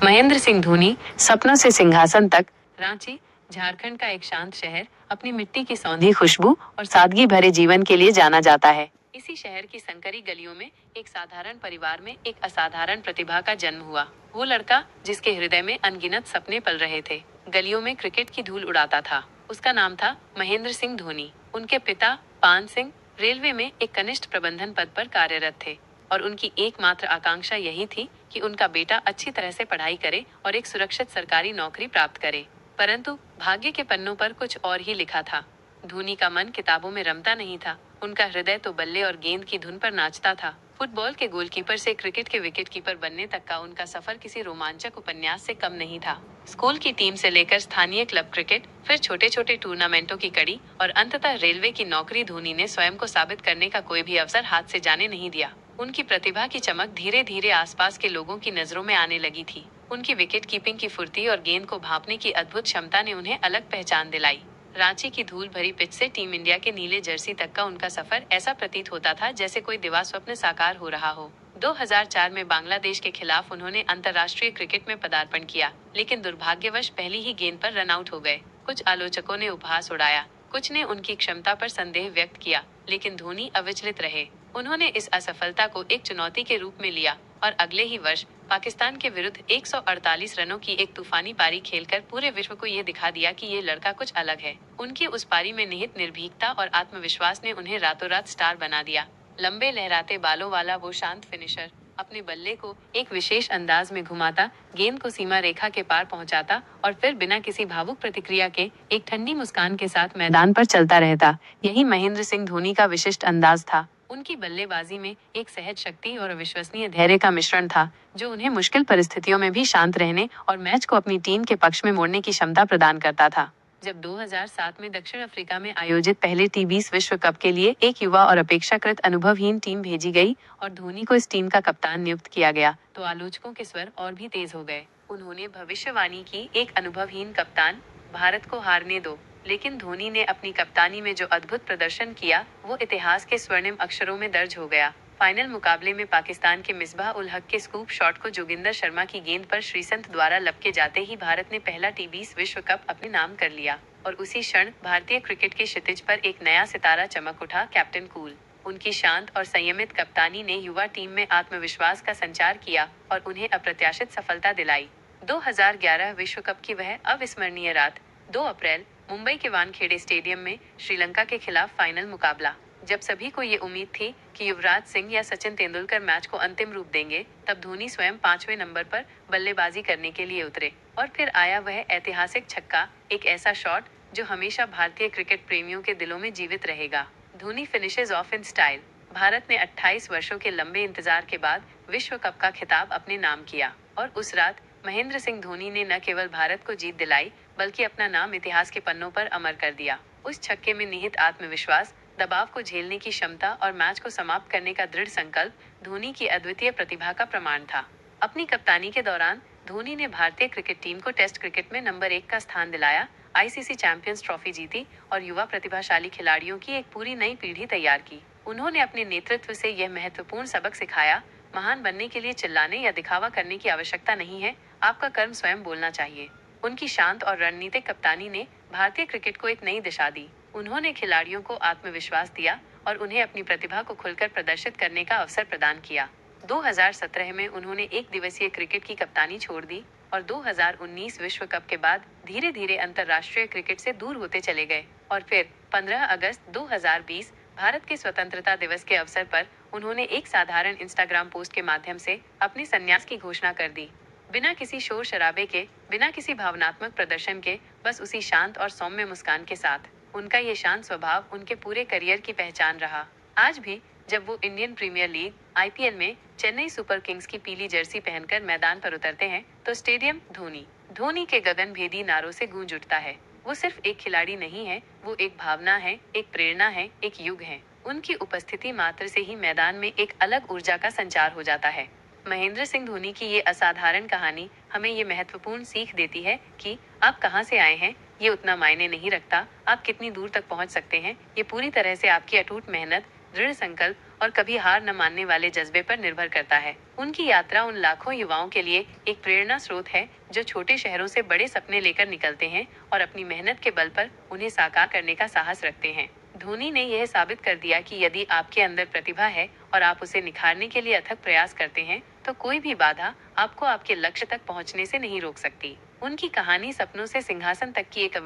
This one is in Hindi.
महेंद्र सिंह धोनी, सपनों से सिंहासन तक। रांची, झारखंड का एक शांत शहर अपनी मिट्टी की सौंधी खुशबू और सादगी भरे जीवन के लिए जाना जाता है। इसी शहर की संकरी गलियों में एक साधारण परिवार में एक असाधारण प्रतिभा का जन्म हुआ। वो लड़का जिसके हृदय में अनगिनत सपने पल रहे थे, गलियों में क्रिकेट की धूल उड़ाता था। उसका नाम था महेंद्र सिंह धोनी। उनके पिता पान सिंह रेलवे में एक कनिष्ठ प्रबंधन पद पर कार्यरत थे और उनकी एकमात्र आकांक्षा यही थी कि उनका बेटा अच्छी तरह से पढ़ाई करे और एक सुरक्षित सरकारी नौकरी प्राप्त करे। परंतु भाग्य के पन्नों पर कुछ और ही लिखा था। धोनी का मन किताबों में रमता नहीं था। उनका हृदय तो बल्ले और गेंद की धुन पर नाचता था। फुटबॉल के गोलकीपर से क्रिकेट के विकेटकीपर बनने तक का उनका सफर किसी रोमांचक उपन्यास से कम नहीं था। स्कूल की टीम से लेकर स्थानीय क्लब क्रिकेट, फिर छोटे छोटे टूर्नामेंटों की कड़ी और अंततः रेलवे की नौकरी, धोनी ने स्वयं को साबित करने का कोई भी अवसर हाथ से जाने नहीं दिया। उनकी प्रतिभा की चमक धीरे धीरे आसपास के लोगों की नजरों में आने लगी थी। उनकी विकेट कीपिंग की फुर्ती और गेंद को भांपने की अद्भुत क्षमता ने उन्हें अलग पहचान दिलाई। रांची की धूल भरी पिच से टीम इंडिया के नीले जर्सी तक का उनका सफर ऐसा प्रतीत होता था जैसे कोई दिवा स्वप्न साकार हो रहा हो। 2004 में बांग्लादेश के खिलाफ उन्होंने अंतर्राष्ट्रीय क्रिकेट में पदार्पण किया, लेकिन दुर्भाग्यवश पहली ही गेंद पर रन आउट हो गए। कुछ आलोचकों ने उपहास उड़ाया, कुछ ने उनकी क्षमता पर संदेह व्यक्त किया, लेकिन धोनी अविचलित रहे। उन्होंने इस असफलता को एक चुनौती के रूप में लिया और अगले ही वर्ष पाकिस्तान के विरुद्ध 148 रनों की एक तूफानी पारी खेलकर पूरे विश्व को ये दिखा दिया कि ये लड़का कुछ अलग है। उनकी उस पारी में निहित निर्भीकता और आत्मविश्वास ने उन्हें रातों रात स्टार बना दिया। लंबे लहराते बालों वाला वो शांत फिनिशर अपने बल्ले को एक विशेष अंदाज में घुमाता, गेंद को सीमा रेखा के पार पहुंचाता और फिर बिना किसी भावुक प्रतिक्रिया के एक ठंडी मुस्कान के साथ मैदान पर चलता रहता। यही महेंद्र सिंह धोनी का विशिष्ट अंदाज था। उनकी बल्लेबाजी में एक सहज शक्ति और अविश्वसनीय धैर्य का मिश्रण था, जो उन्हें मुश्किल परिस्थितियों में भी शांत रहने और मैच को अपनी टीम के पक्ष में मोड़ने की क्षमता प्रदान करता था। जब 2007 में दक्षिण अफ्रीका में आयोजित पहले टी20 विश्व कप के लिए एक युवा और अपेक्षाकृत अनुभवहीन टीम भेजी गई और धोनी को इस टीम का कप्तान नियुक्त किया गया, तो आलोचकों के स्वर और भी तेज हो गए। उन्होंने भविष्यवाणी की, एक अनुभवहीन कप्तान, भारत को हारने दो। लेकिन धोनी ने अपनी कप्तानी में जो अद्भुत प्रदर्शन किया, वो इतिहास के स्वर्णिम अक्षरों में दर्ज हो गया। फाइनल मुकाबले में पाकिस्तान के मिसबाह उल हक के स्कूप शॉट को जोगिंदर शर्मा की गेंद पर श्रीसंत द्वारा लपके जाते ही भारत ने पहला टी20 विश्व कप अपने नाम कर लिया और उसी क्षण भारतीय क्रिकेट के क्षितिज पर एक नया सितारा चमक उठा, कैप्टन कूल। उनकी शांत और संयमित कप्तानी ने युवा टीम में आत्मविश्वास का संचार किया और उन्हें अप्रत्याशित सफलता दिलाई। 2011 विश्व कप की वह अविस्मरणीय रात, 2 अप्रैल, मुंबई के वानखेड़े स्टेडियम में श्रीलंका के खिलाफ फाइनल मुकाबला। जब सभी को ये उम्मीद थी कि युवराज सिंह या सचिन तेंदुलकर मैच को अंतिम रूप देंगे, तब धोनी स्वयं 5वें नंबर पर बल्लेबाजी करने के लिए उतरे और फिर आया वह ऐतिहासिक छक्का, एक ऐसा शॉट जो हमेशा भारतीय क्रिकेट प्रेमियों के दिलों में जीवित रहेगा। Dhoni finishes of in style. Bharat ने 28 वर्षों के लंबे इंतजार के बाद विश्व कप का खिताब अपने नाम किया और उस रात महेंद्र सिंह धोनी ने न केवल भारत को जीत दिलाई, बल्कि अपना नाम इतिहास के पन्नों पर अमर कर दिया। उस छक्के में निहित आत्मविश्वास, दबाव को झेलने की क्षमता और मैच को समाप्त करने का दृढ़ संकल्प धोनी की अद्वितीय प्रतिभा का प्रमाण था। अपनी कप्तानी के दौरान धोनी ने भारतीय क्रिकेट टीम को टेस्ट क्रिकेट में नंबर 1 का स्थान दिलाया, आईसीसी चैंपियंस ट्रॉफी जीती और युवा प्रतिभाशाली खिलाड़ियों की एक पूरी नई पीढ़ी तैयार की। उन्होंने अपने नेतृत्व से यह महत्वपूर्ण सबक सिखाया, महान बनने के लिए चिल्लाने या दिखावा करने की आवश्यकता नहीं है, आपका कर्म स्वयं बोलना चाहिए। उनकी शांत और रणनीतिक कप्तानी ने भारतीय क्रिकेट को एक नई दिशा दी। उन्होंने खिलाड़ियों को आत्मविश्वास दिया और उन्हें अपनी प्रतिभा को खुलकर प्रदर्शित करने का अवसर प्रदान किया। 2017 में उन्होंने एक दिवसीय क्रिकेट की कप्तानी छोड़ दी और 2019 विश्व कप के बाद धीरे धीरे अंतर्राष्ट्रीय क्रिकेट से दूर होते चले गए और फिर 15 अगस्त 2020 भारत के स्वतंत्रता दिवस के अवसर पर उन्होंने एक साधारण इंस्टाग्राम पोस्ट के माध्यम से अपने संन्यास की घोषणा कर दी। बिना किसी शोर शराबे के, बिना किसी भावनात्मक प्रदर्शन के, बस उसी शांत और सौम्य मुस्कान के साथ। उनका ये शांत स्वभाव उनके पूरे करियर की पहचान रहा। आज भी जब वो इंडियन प्रीमियर लीग आईपीएल में चेन्नई सुपर किंग्स की पीली जर्सी पहनकर मैदान पर उतरते हैं, तो स्टेडियम धोनी के गगनभेदी नारों से गूंज उठता है। वो सिर्फ एक खिलाड़ी नहीं है, वो एक भावना है, एक प्रेरणा है, एक युग है। उनकी उपस्थिति मात्र से ही मैदान में एक अलग ऊर्जा का संचार हो जाता है। महेंद्र सिंह धोनी की ये असाधारण कहानी हमें ये महत्वपूर्ण सीख देती है कि आप कहां से आए हैं ये उतना मायने नहीं रखता, आप कितनी दूर तक पहुंच सकते हैं ये पूरी तरह से आपकी अटूट मेहनत, दृढ़ संकल्प और कभी हार न मानने वाले जज्बे पर निर्भर करता है। उनकी यात्रा उन लाखों युवाओं के लिए एक प्रेरणा स्रोत है जो छोटे शहरों से बड़े सपने लेकर निकलते हैं और अपनी मेहनत के बल पर उन्हें साकार करने का साहस रखते हैं। धोनी ने यह साबित कर दिया कि यदि आपके अंदर प्रतिभा है और आप उसे निखारने के लिए अथक प्रयास करते हैं, तो कोई भी बाधा आपको आपके लक्ष्य तक पहुंचने से नहीं रोक सकती। उनकी कहानी सपनों से सिंहासन तक की एक